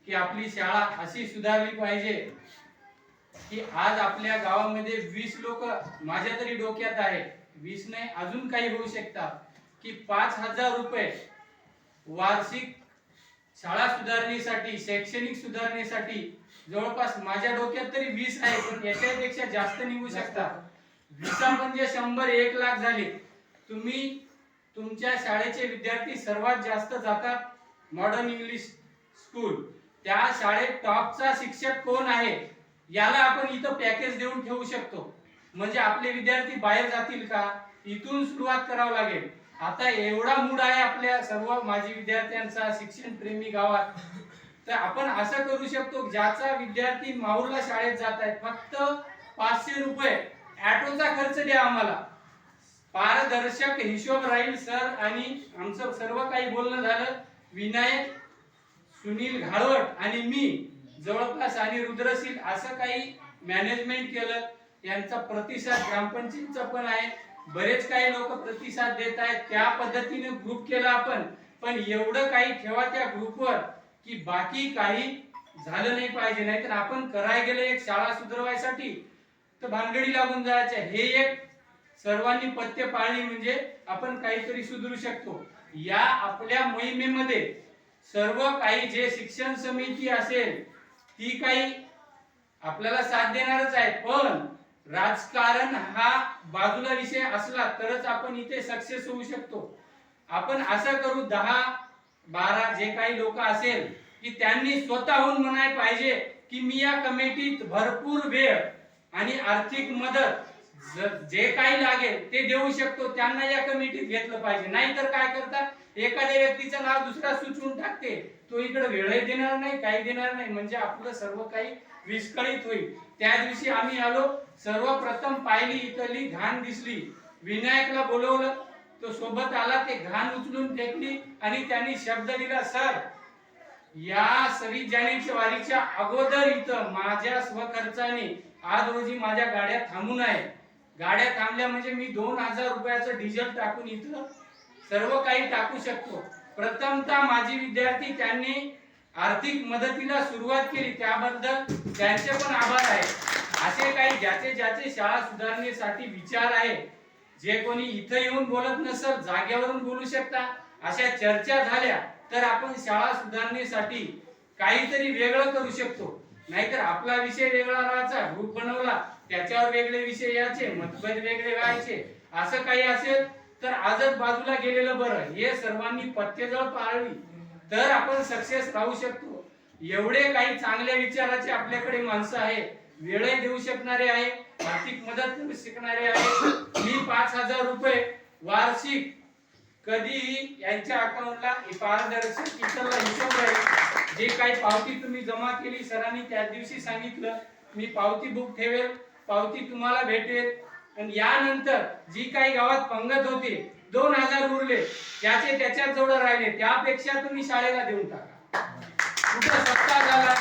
की आपली शाळा अशी सुधारली पाहिजे की आज आपल्या गावामध्ये 20 लोक, माझ्या तरी डोक्यात आहे, 20 नाही अजून काही होऊ शकतात, की 5,000 रुपये वार्षिक शाळा सुधारणेसाठी, शैक्षणिक सुधारणेसाठी जवळपास माझ्या डोक्यात तरी 20 आहे, पण याच्यापेक्षा जास्त निघू शकतात. 20 म्हणजे 100, 1 लाख झाले. तुम्ही तुमच्या शाळेचे विद्यार्थी सर्वात जास्त जातात मॉडर्न इंग्लिश स्कूल, त्या शाळेत टॉपचा शिक्षक कोण आहे याला आपण इथं पॅकेज देऊन ठेवू शकतो. म्हणजे आपले विद्यार्थी बाहेर जातील का, इथून सुरुवात करावं लागेल. आता एवढा मूड आहे आपल्या सर्व माजी विद्यार्थ्यांचा शिक्षण प्रेमी गावात, तर आपण असं करू शकतो, ज्याचा विद्यार्थी माहूरला शाळेत जात आहेत, फक्त 500 रुपये ऑटोचा खर्च द्या आम्हाला. पारदर्शक हिशोब राहील सर. आणि आमचं सर्व काही बोलणं झालं, विनायक, सुनील घाळवट आणि मी जवळपास आणि रुद्रशील असं काही मॅनेजमेंट केलं. यांचा प्रतिसाद ग्रामपंचायतचा पण आहे, बरेच काही लोक प्रतिसाद देत आहेत, त्या पद्धतीने ग्रुप केला आपण. पण एवढं काही ठेवा त्या ग्रुपवर की बाकी काही झालं नाही पाहिजे, नाहीतर आपण करायला गेले एक शाळा सुधारवायसाठी तर भानगडी लागून जायच्या. हे एक सर्वांनी पथ्य पाळली म्हणजे आपण काहीतरी सुधारू शकतो. या आपल्या मोहिमेमध्ये सर्व काही जे शिक्षण समिती असेल ती काही आपल्याला साथ देणारच आहे, पण राजकारण हा बाजूला विषय असला तरच आपण इथे सक्सेस होऊ शकतो. आपण असं करू, 10-12 जे काही लोक असेल की त्यांनी स्वतःहून म्हणाय पाहिजे की मी या कमिटीत भरपूर वेळ आणि आर्थिक मदत जे काही लागेल ते देऊ शकतो, त्यांना या कमिटीत घेतलं पाहिजे. नाहीतर काय करतात, एखाद्या व्यक्तीचं नाव दुसरा सुचवून टाकते, तो इकडे वेळही देणार नाही, काही देणार नाही, म्हणजे आपलं सर्व काही विस्कळीत होईल. त्या दिवशी आम्ही आलो, सर्वप्रथम पाहिली इथली घाण दिसली, विनायकला बोलवलं, तो सोबत आला, ते घाण उचलून फेकली आणि त्यांनी शब्द दिला, सर या 26 जानेवारीच्या अगोदर इथं माझ्या स्वखर्चाने आज रोजी माझ्या गाड्या थांबून आहे, गाड्या थांबल्या म्हणजे मी 2000 रुपयाचं डिझेल टाकून इथं सर्व काही टाकू शकतो. प्रथमतः माझी विद्यार्थी त्यांनी आर्थिक मदतीला सुरुवात केली, त्याबद्दल त्यांचे पण आभार आहे. असे काही ज्याचे ज्याचे शाळा सुधारण्यासाठी विचार आहे, जे कोणी इथं येऊन बोलत नसेल जागेवरून बोलू शकता. अशा चर्चा झाल्या तर आपण शाळा सुधारण्यासाठी काहीतरी वेगळं करू शकतो. नाहीतर आपला विषय वेगळा राहायचा, ग्रुप बनवला त्याच्यावर वेगळे विषय यायचे, मतभेद वेगळे व्हायचे. असं काही असेल तर आजच बाजूला गेलेलं बरं. हे सर्वांनी पथ्यजळ पाळली तर आपण सक्सेस राहू शकतो. एवढे काही चांगल्या विचाराचे आपल्याकडे माणसं आहे, वेळ देऊ शकणारे आहे, आर्थिक मदत करू शकणारे आहे. मी 5,000 रुपये वार्षिक कधीही यांच्या अकाउंटला पारदर्शक इतरला हिशोब राहील. जे काही पावती तुम्ही जमा केली, सरांनी त्या दिवशी सांगितलं, मी पावती बुक ठेवेल, पावती तुम्हाला भेटेल. आणि यानंतर जी काही गावात पंगत होती 2000 उरले, त्याचे त्याच्यात जवळ राहिले, त्यापेक्षा तुम्ही शाळेला देऊन टाका. कुठं सत्ता झाला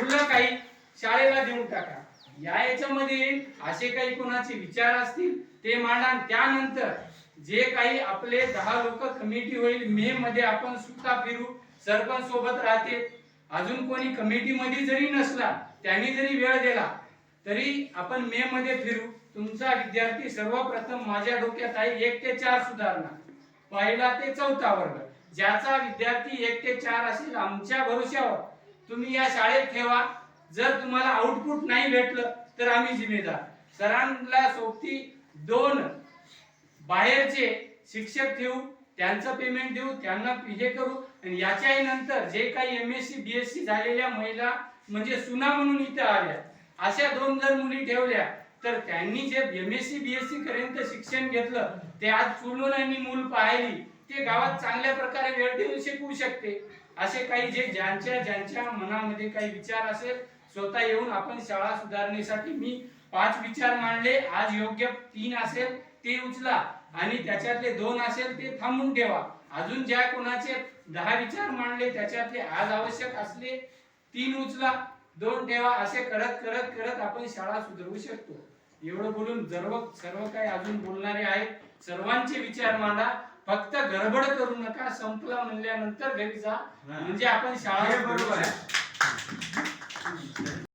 उरलं काही शाळेला देऊन टाका. या याच्यामध्ये असे काही कोणाचे विचार असतील ते मांडा. त्यानंतर जे काही आपले 10 लोक कमिटी होईल, मे मध्ये आपण सुद्धा फिरू, सरपंच सोबत राहते. अजून कोणी कमिटी मध्ये जरी नसला, त्यांनी जरी वेळ दिला तरी आपण मे मध्ये फिरू. तुमचा विद्यार्थी सर्वप्रथम माझ्या डोक्यात आहे 1 ते 4 सुधारणा, 1ला ते 4था वर्ग. ज्याचा विद्यार्थी 1 ते 4 असेल, आमच्या भरोश्यावर तुम्ही या शाळेत ठेवा. जर तुम्हाला आउटपुट नाही भेटलं तर आम्ही जिम्मेदार. सरांना सोबती 2 बाहेरचे शिक्षक ठेवू, त्यांचं पेमेंट देऊ, त्यांना हे करू. आणि याच्याही नंतर जे काही MSc BSc झालेल्या महिला म्हणजे सुना म्हणून इथे आल्या, अशा 2 जर मुली ठेवल्या तर त्यांनी जे MSc BSc पर्यंत शिक्षण घेतलं ते आज चुलून आणि मूल पाहिली, ते गावात चांगल्या प्रकारे वेळ देऊन शिकवू शकते. असे काही जे ज्यांच्या मनामध्ये काही विचार असेल, स्वतः येऊन आपण शाळा सुधारण्यासाठी मी 5 विचार मांडले. आज योग्य 3 असेल ते उचला आणि त्याच्यातले 2 असेल ते थांबून ठेवा. अजून ज्या कोणाचे 10 विचार मांडले त्याच्यातले आज आवश्यक असले 3 उचला, 2 ठेवा. असे करत करत करत आपण शाळा सुधारू शकतो. एवढं बोलून सर्व काही अजून बोलणारे आहेत, सर्वांचे विचार मांडा. फक्त गडबड करू नका, संपला म्हणल्यानंतर घरी जा, म्हणजे आपण शाळा बरोबर आहे.